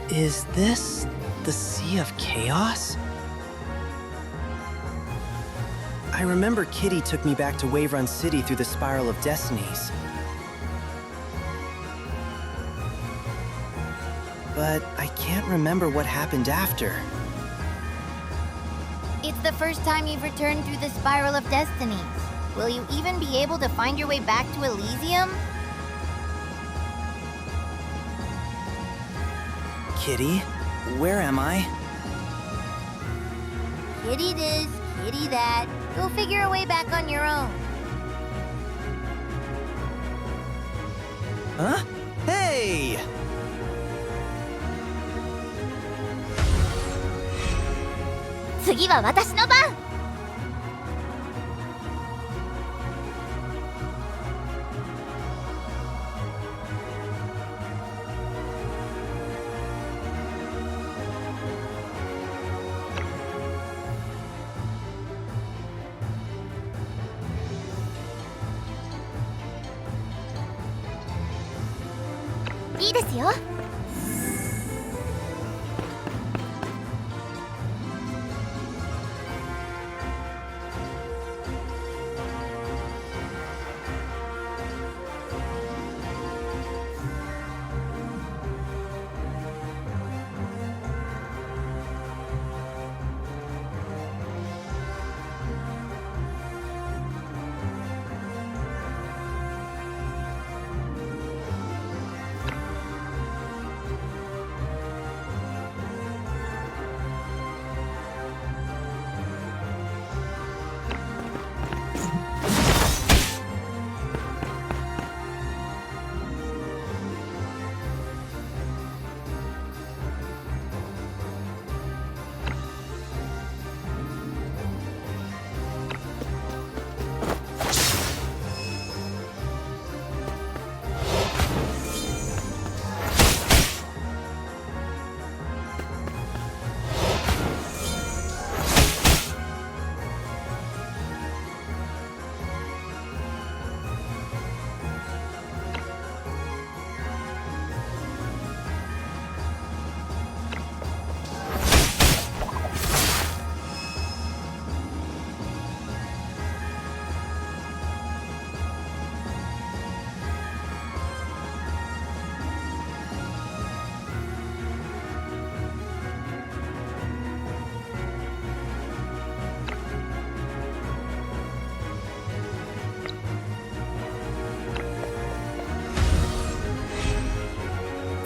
Is this the Sea of Chaos? I remember Kitty took me back to Wave Run City through the Spiral of Destinies. But I can't remember what happened after. It's the first time you've returned through the Spiral of Destinies. Will you even be able to find your way back to Elysium? Kitty, where am I? Kitty this, kitty that. Go figure a way back on your own. Huh? Hey!次は私の番!いいですよ。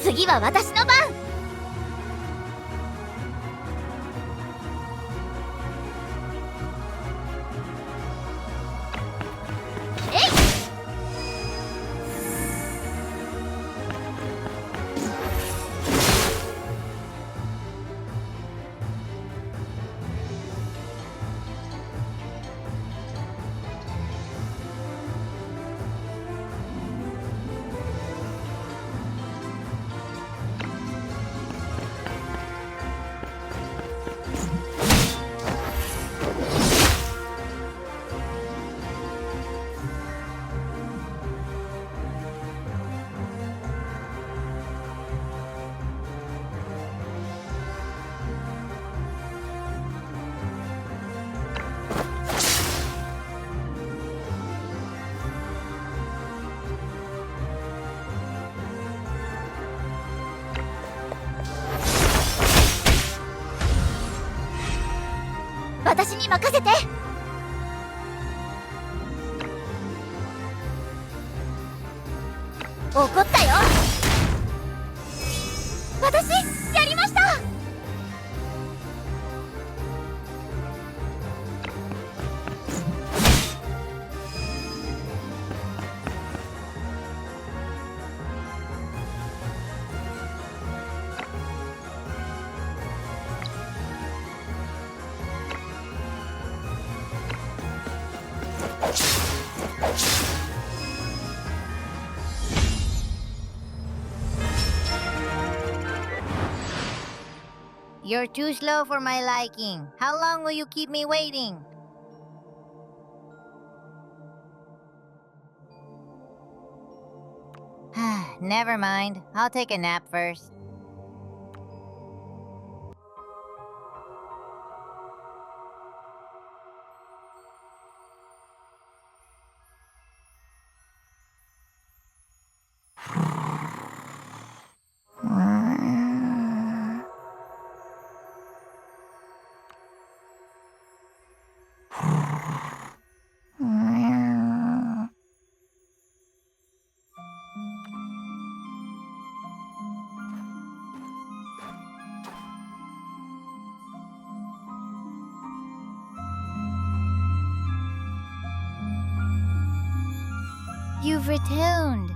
次は私の番！えい！私に任せて。怒ったよ。私やりました。You're too slow for my liking. How long will you keep me waiting? Never mind. I'll take a nap first. You've returned.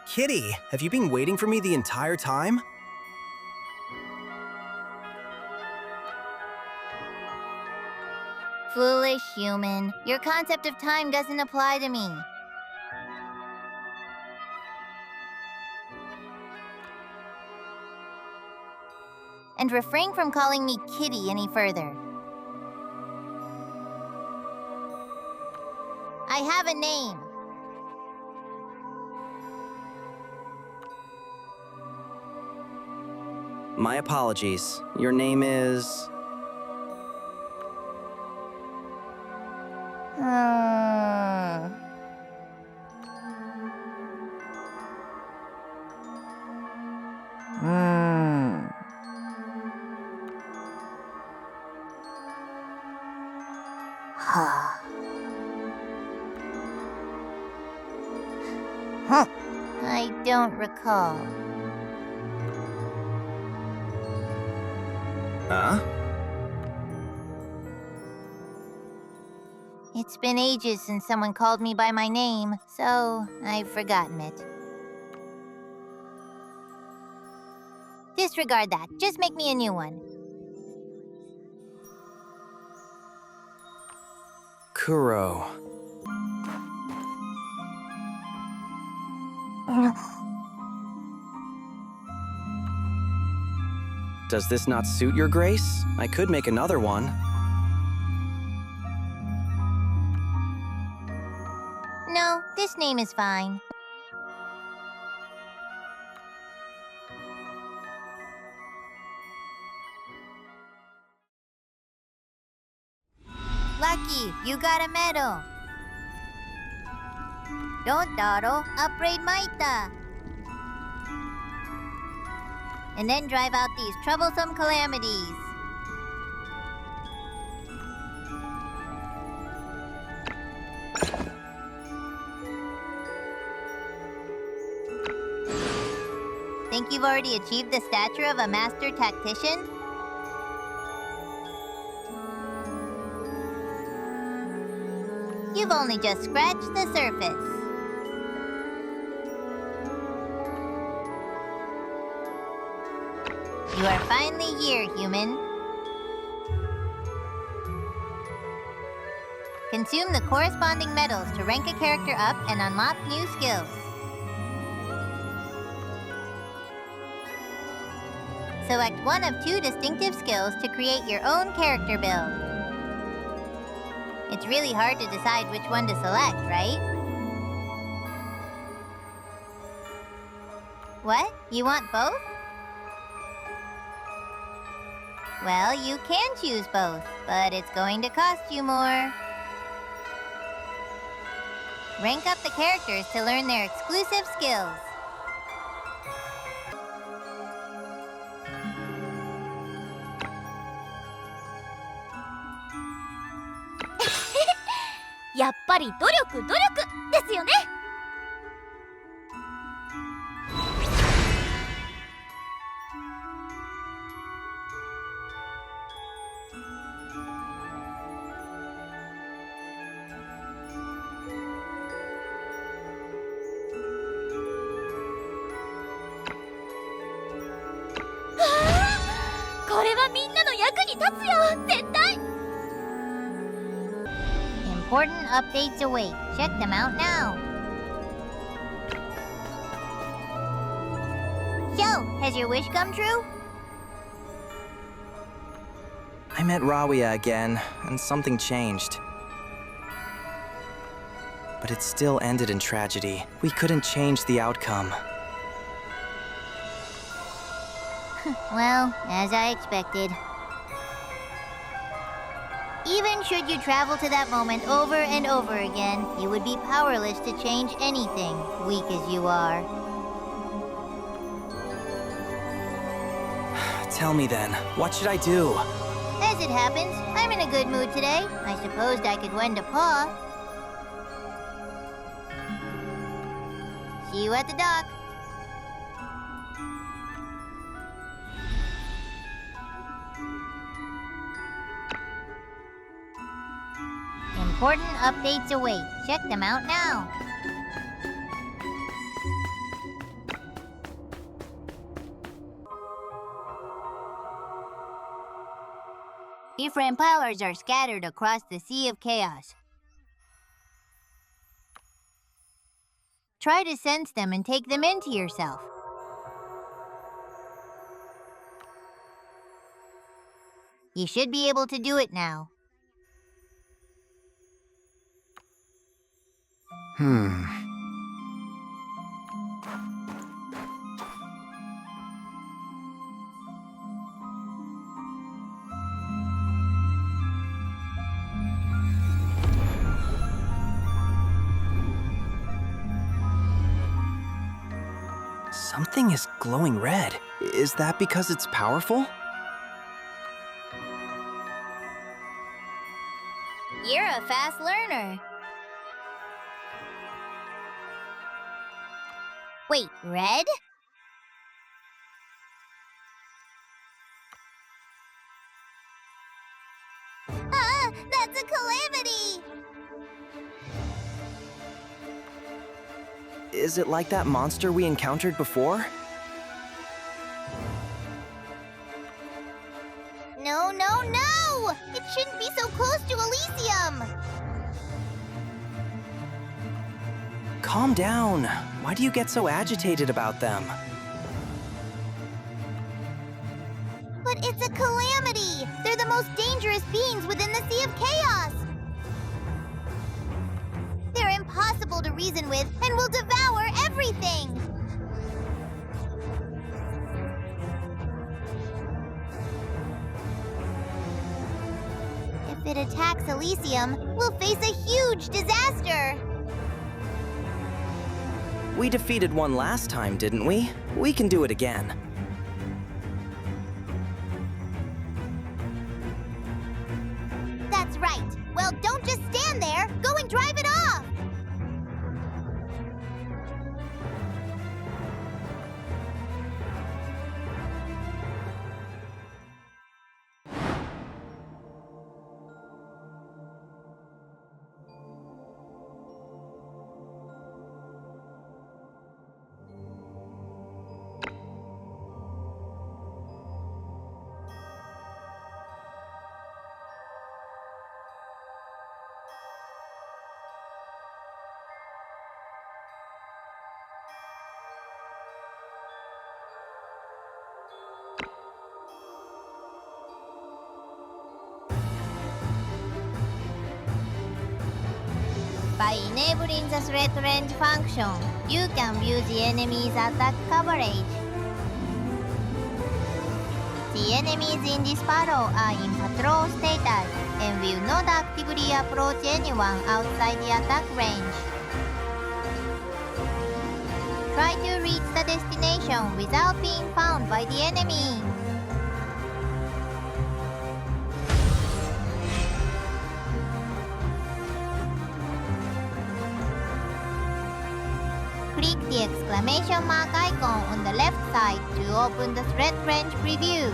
Kitty, have you been waiting for me the entire time? Foolish human. Your concept of time doesn't apply to me. And refrain from calling me Kitty any further. I have a name. My apologies. Your name is... I don't recall. Huh? It's been ages since someone called me by my name, so I've forgotten it. Disregard that. Just make me a new one. Kuro. Does this not suit your grace? I could make another one. No, this name is fine. Lucky, you got a medal. Don't dawdle, upgrade Maita. And then drive out these troublesome calamities. Think you've already achieved the stature of a master tactician? You've only just scratched the surface. You are finally here, human. Consume the corresponding medals to rank a character up and unlock new skills. Select one of 2 distinctive skills to create your own character build. It's really hard to decide which one to select, right? What? You want both? Well, you can choose both, but it's going to cost you more. Rank up the characters to learn their exclusive skills.やっぱり努力ですよね。これはみんなの役に立つよ、絶対。Important updates await. Check them out now. So, has your wish come true? I met Rawia again, and something changed. But it still ended in tragedy. We couldn't change the outcome. Well, as I expected. Even should you travel to that moment over and over again, you would be powerless to change anything, weak as you are. Tell me then, what should I do? As it happens, I'm in a good mood today. I supposed I could lend a paw. See you at the dock. Important updates await. Check them out now. Different powers are scattered across the Sea of Chaos. Try to sense them and take them into yourself. You should be able to do it now. Something is glowing red. Is that because it's powerful? You're a fast learner. Wait, red? That's a calamity! Is it like that monster we encountered before? No, no, no! It shouldn't be so close to Elysium! Calm down. Why do you get so agitated about them? But it's a calamity! They're the most dangerous beings within the Sea of Chaos! They're impossible to reason with and will devour everything! If it attacks Elysium, we'll face a huge disaster! We defeated one last time, didn't we? We can do it again. That's right. Well, don't just stand there. Go and drive it off! By enabling the threat range function, you can view the enemy's attack coverage. The enemies in this battle are in patrol status and will not actively approach anyone outside the attack range. Try to reach the destination without being found by the enemy. Click the exclamation mark icon on the left side to open the threat range preview.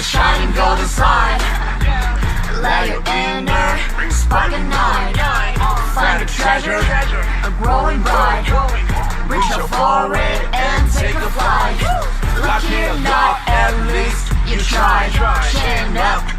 the shining golden side. Let your inner spark ignite. Find a treasure, a growing bright. Reach out for it and take a flight. Lucky or not, at least you tried. Chin up,